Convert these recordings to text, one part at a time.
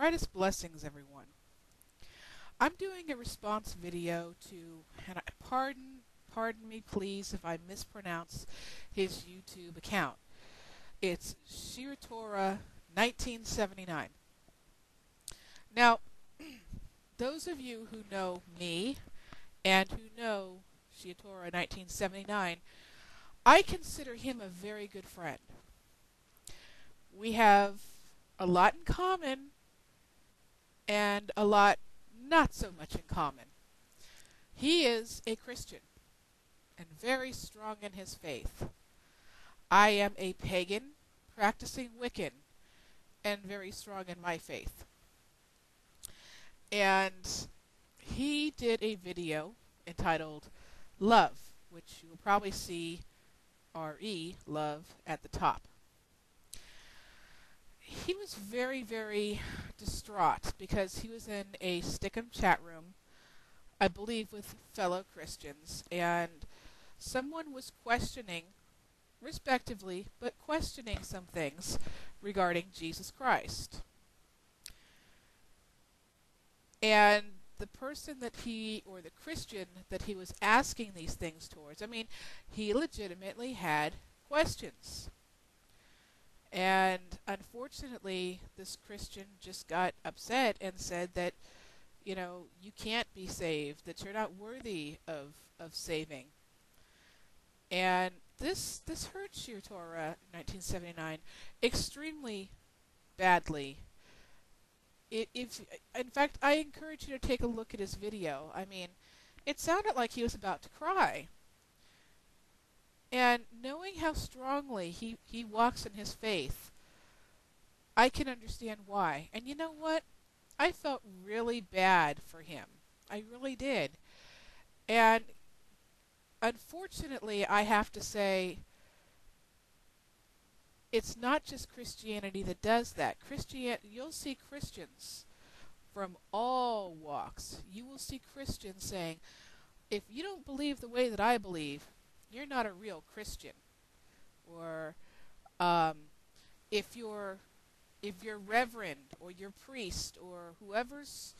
Brightest blessings, everyone. I'm doing a response video to, and pardon me please if I mispronounce his YouTube account. It's Shiratora 1979. Now, those of you who know me and who know Shiratora 1979, I consider him a very good friend. We have a lot in common and a lot not so much in common. He is a Christian and very strong in his faith. I am a pagan, practicing Wiccan, and very strong in my faith. And he did a video entitled Love, which you will probably see R-E, love, at the top. He was very, very distraught because he was in a Stick'em chat room, I believe with fellow Christians, and someone was questioning, respectively, but questioning some things regarding Jesus Christ. And the person that or the Christian that he was asking these things towards, I mean, he legitimately had questions. And unfortunately, this Christian just got upset and said that, you can't be saved, that you're not worthy of saving. And this hurt Shiratora 1979 extremely badly. In fact, I encourage you to take a look at his video. I mean, it sounded like he was about to cry. And knowing how strongly he walks in his faith, I can understand why. And you know what? I felt really bad for him. I really did. And unfortunately, I have to say, it's not just Christianity that does that. You'll see Christians from all walks. You will see Christians saying, if you don't believe the way that I believe, you're not a real Christian. Or if your reverend or your priest or whoever's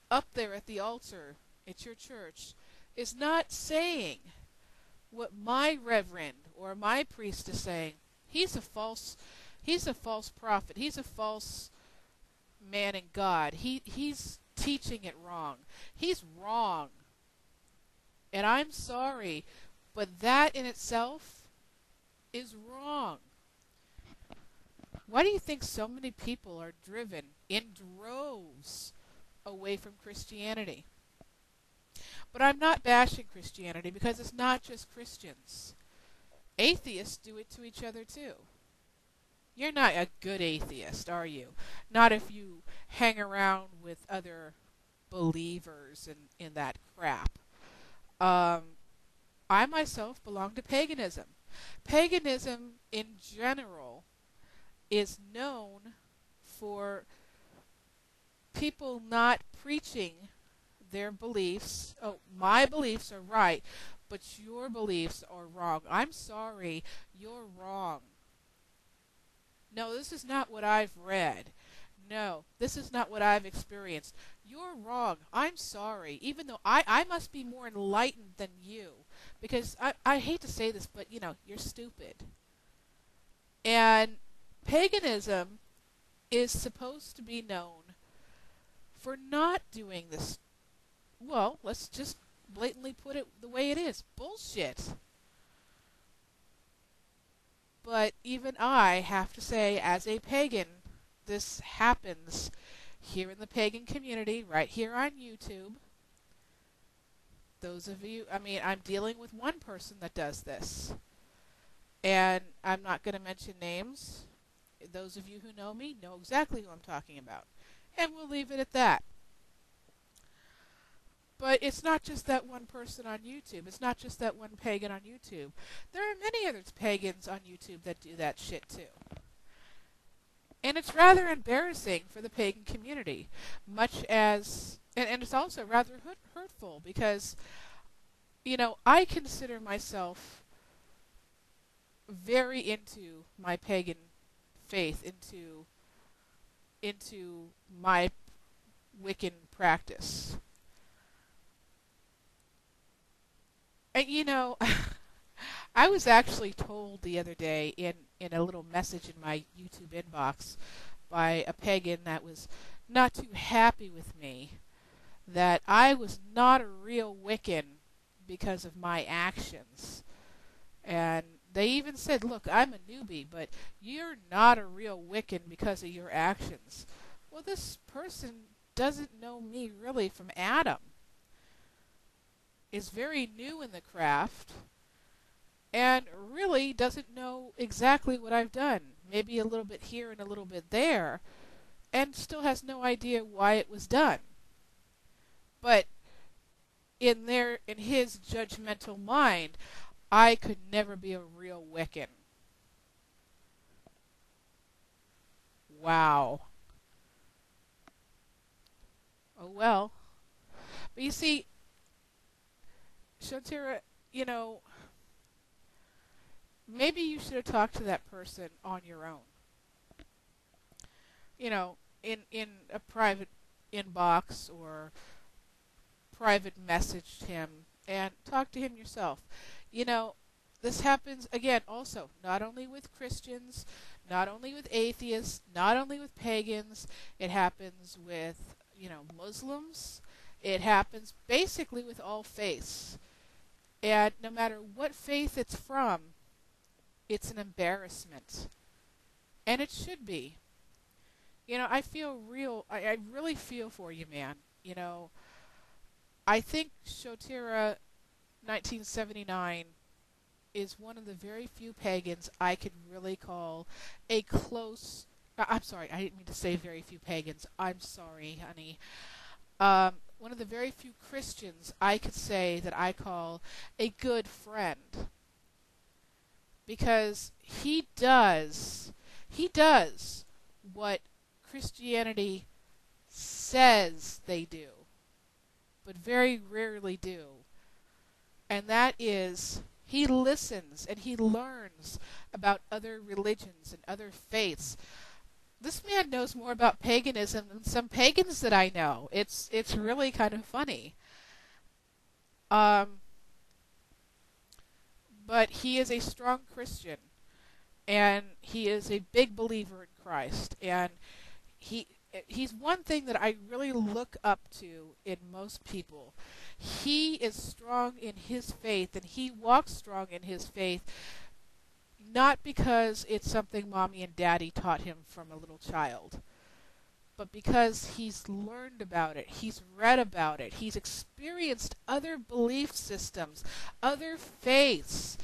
up there at the altar at your church is not saying what my reverend or my priest is saying, he's a false prophet. He's a false man in God. He's teaching it wrong. He's wrong. And I'm sorry, but that in itself is wrong. Why do you think so many people are driven in droves away from Christianity? But I'm not bashing Christianity because it's not just Christians. Atheists do it to each other too. You're not a good atheist, are you? Not if you hang around with other believers in that crap. I myself belong to paganism. Paganism in general is known for people not preaching their beliefs. Oh, my beliefs are right, but your beliefs are wrong. I'm sorry, you're wrong. No, this is not what I've read. No, this is not what I've experienced. You're wrong. I'm sorry. Even though I must be more enlightened than you. Because I hate to say this, but, you're stupid. And paganism is supposed to be known for not doing this. Well, let's just blatantly put it the way it is. Bullshit. But even I have to say, as a pagan, this happens here in the pagan community, right here on YouTube. Those of you, I'm dealing with one person that does this. And I'm not going to mention names. Those of you who know me know exactly who I'm talking about. And we'll leave it at that. But it's not just that one person on YouTube. It's not just that one pagan on YouTube. There are many other pagans on YouTube that do that shit too. And it's rather embarrassing for the pagan community. Much as, and it's also rather hurtful because, I consider myself very into my pagan faith, into into my Wiccan practice. And I was actually told the other day in a little message in my YouTube inbox by a pagan that was not too happy with me that I was not a real Wiccan because of my actions. And they even said, look, I'm a newbie, but you're not a real Wiccan because of your actions. Well, this person doesn't know me really from Adam, is very new in the craft, and really doesn't know exactly what I've done. Maybe a little bit here and a little bit there, and still has no idea why it was done. But in his judgmental mind, I could never be a real Wiccan. Wow. Oh well. But you see, Shantira, you know, maybe you should have talked to that person on your own. In a private inbox or private messaged him and talk to him yourself. You know, this happens again also not only with Christians, not only with atheists, not only with pagans. It happens with, Muslims. It happens basically with all faiths. And no matter what faith it's from, it's an embarrassment. And it should be. I really feel for you, man. I think Shotira 1979 is one of the very few pagans I could really call a close. I'm sorry, I didn't mean to say very few pagans. I'm sorry, honey. One of the very few Christians I could say that I call a good friend. Because he does what Christianity says they do, but very rarely do. And that is, he listens and he learns about other religions and other faiths. This man knows more about paganism than some pagans that I know. It's really kind of funny. Um, but he is a strong Christian, and he is a big believer in Christ, and he he's one thing that I really look up to in most people. He is strong in his faith, and he walks strong in his faith, not because it's something mommy and daddy taught him from a little child, but because he's learned about it, he's read about it, he's experienced other belief systems, other faiths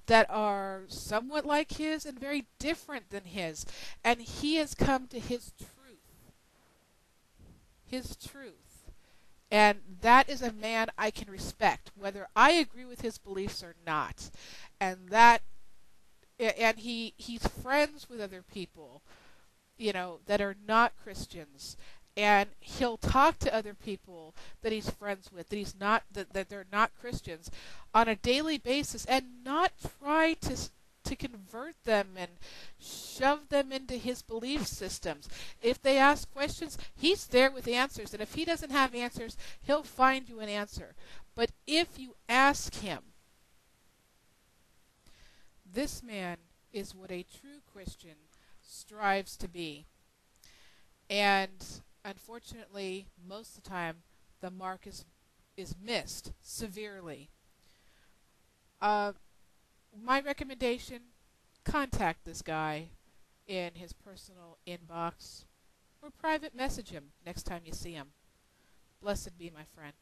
that are somewhat like his and very different than his, and he has come to his truth. His truth. And that is a man I can respect, whether I agree with his beliefs or not. And he's friends with other people, that are not Christians. And he'll talk to other people that he's friends with, that they're not Christians, on a daily basis, and not try to convert them and shove them into his belief systems. If they ask questions, he's there with answers, and if he doesn't have answers, he'll find you an answer. But if you ask him, this man is what a true Christian strives to be. And unfortunately, most of the time, the mark is missed severely. My recommendation, contact this guy in his personal inbox or private message him next time you see him. Blessed be, my friend.